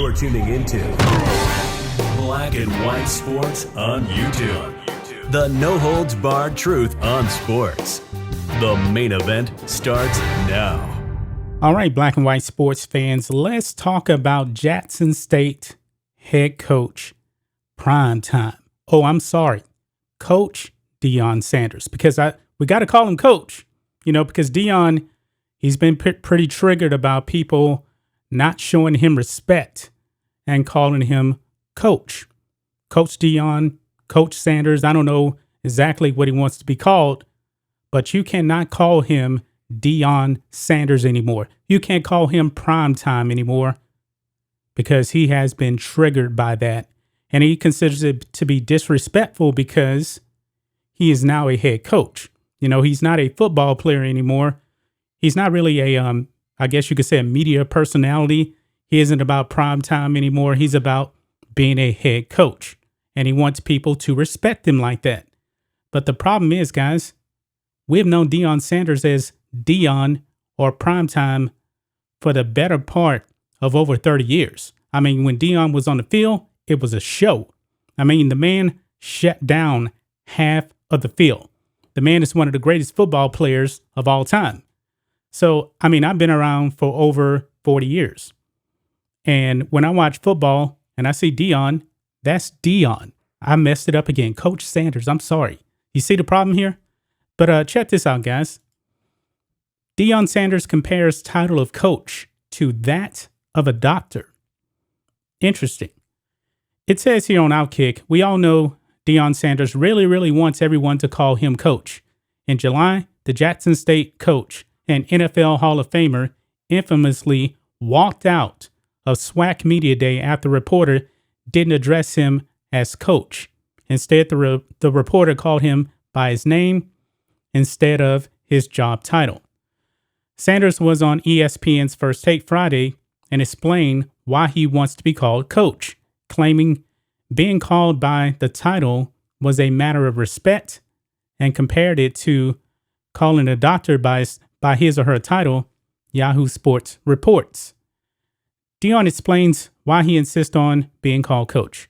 You're tuning into Black and White Sports on YouTube. The no-holds-barred truth on sports. The main event starts now. All right, Black and White sports fans, let's talk about Jackson State head coach prime time. Oh, I'm sorry, Coach Deion Sanders, because we got to call him coach, because Deion, he's been pretty triggered about people not showing him respect and calling him coach. Coach Deion, Coach Sanders, I don't know exactly what he wants to be called, but you cannot call him Deion Sanders anymore. You can't call him prime time anymore because he has been triggered by that. And he considers it to be disrespectful because he is now a head coach. He's not a football player anymore. He's not really I guess you could say a media personality. He isn't about prime time anymore. He's about being a head coach. And he wants people to respect him like that. But the problem is, guys, we've known Deion Sanders as Deion or primetime for the better part of over 30 years. I mean, when Deion was on the field, it was a show. I mean, the man shut down half of the field. The man is one of the greatest football players of all time. So, I mean, I've been around for over 40 years. And when I watch football and I see Deion, that's Deion. I messed it up again. Coach Sanders, I'm sorry. You see the problem here? But check this out, guys. Deion Sanders compares title of coach to that of a doctor. Interesting. It says here on Outkick, we all know Deion Sanders really wants everyone to call him coach. In July, the Jackson State coach and NFL Hall of Famer infamously walked out of SWAC Media Day after the reporter didn't address him as coach. Instead, the reporter called him by his name instead of his job title. Sanders was on ESPN's First Take Friday and explained why he wants to be called coach, claiming being called by the title was a matter of respect and compared it to calling a doctor by his or her title, Yahoo Sports reports. Deion explains why he insists on being called coach.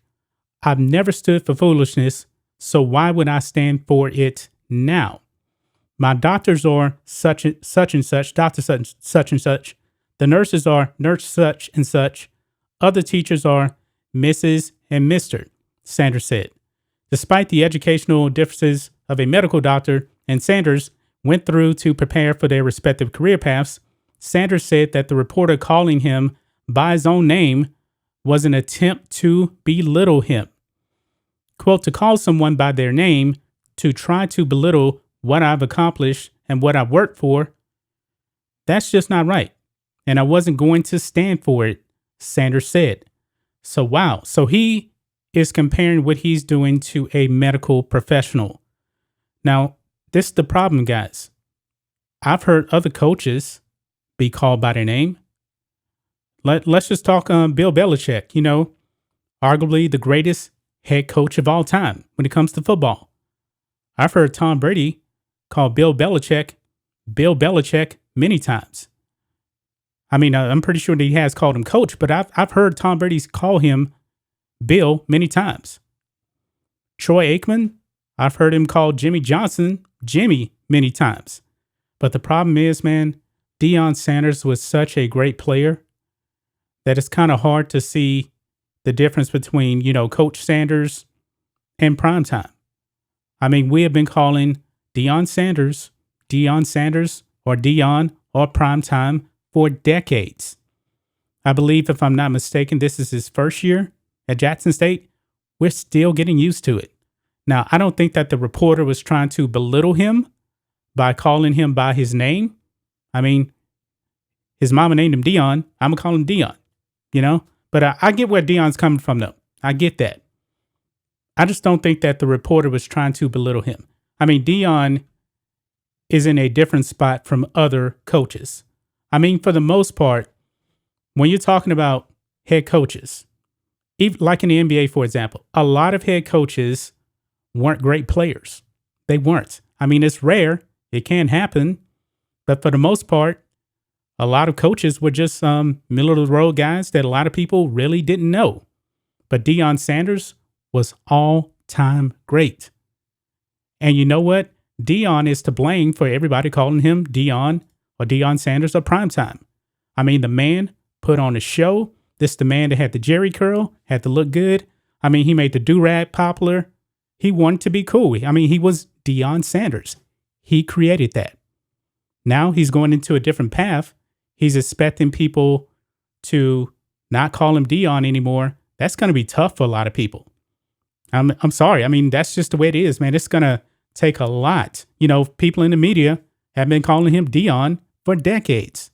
I've never stood for foolishness, so why would I stand for it now? My doctors are such and such, Dr. such and such. The nurses are nurse such and such. Other teachers are Mrs. and Mr., Sanders said. Despite the educational differences of a medical doctor and Sanders went through to prepare for their respective career paths, Sanders said that the reporter calling him by his own name was an attempt to belittle him. Quote, to call someone by their name, to try to belittle what I've accomplished and what I've worked for, that's just not right. And I wasn't going to stand for it, Sanders said. So, wow. So he is comparing what he's doing to a medical professional. Now, this is the problem, guys. I've heard other coaches be called by their name. Let's just talk Bill Belichick, arguably the greatest head coach of all time when it comes to football. I've heard Tom Brady call Bill Belichick many times. I mean, I'm pretty sure that he has called him coach, but I've heard Tom Brady call him Bill many times. Troy Aikman, I've heard him call Jimmy Johnson Jimmy many times. But the problem is, man, Deion Sanders was such a great player that it's kind of hard to see the difference between, Coach Sanders and primetime. I mean, we have been calling Deion Sanders, or Deion or primetime for decades. I believe, if I'm not mistaken, this is his first year at Jackson State. We're still getting used to it. Now, I don't think that the reporter was trying to belittle him by calling him by his name. I mean, his mama named him Deion. I'm going to call him Deion, But I get where Deion's coming from, though. I get that. I just don't think that the reporter was trying to belittle him. I mean, Deion is in a different spot from other coaches. I mean, for the most part, when you're talking about head coaches, even like in the NBA, for example, a lot of head coaches weren't great players. They weren't. I mean, it's rare. It can happen. But for the most part, a lot of coaches were just middle of the road guys that a lot of people really didn't know. But Deion Sanders was all-time great. And you know what? Deion is to blame for everybody calling him Deion or Deion Sanders or primetime. I mean, the man put on a show. This the man that had the Jerry curl, had to look good. I mean, he made the do-rag popular. He wanted to be cool. I mean, he was Deion Sanders. He created that. Now he's going into a different path. He's expecting people to not call him Deion anymore. That's going to be tough for a lot of people. I'm sorry. I mean, that's just the way it is, man. It's going to take a lot. You know, people in the media have been calling him Deion for decades.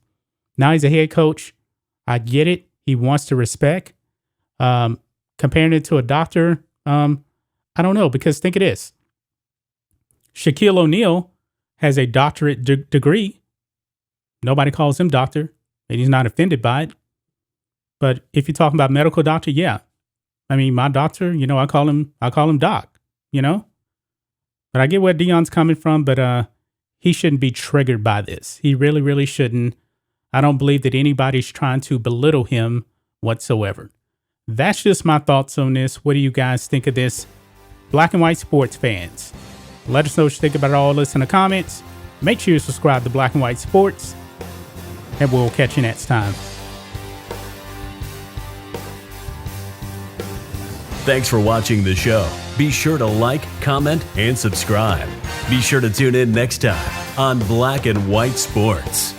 Now he's a head coach. I get it. He wants to respect. Comparing it to a doctor, I don't know, because think of this. Shaquille O'Neal has a doctorate degree. Nobody calls him doctor, and he's not offended by it. But if you're talking about medical doctor, yeah. I mean, my doctor, you know, I call him doc, you know. But I get where Deion's coming from, but he shouldn't be triggered by this. He really, really shouldn't. I don't believe that anybody's trying to belittle him whatsoever. That's just my thoughts on this. What do you guys think of this? Black and white sports fans, let us know what you think about all this in the comments. Make sure you subscribe to Black and White Sports, and we'll catch you next time. Thanks for watching the show. Be sure to like, comment, and subscribe. Be sure to tune in next time on Black and White Sports.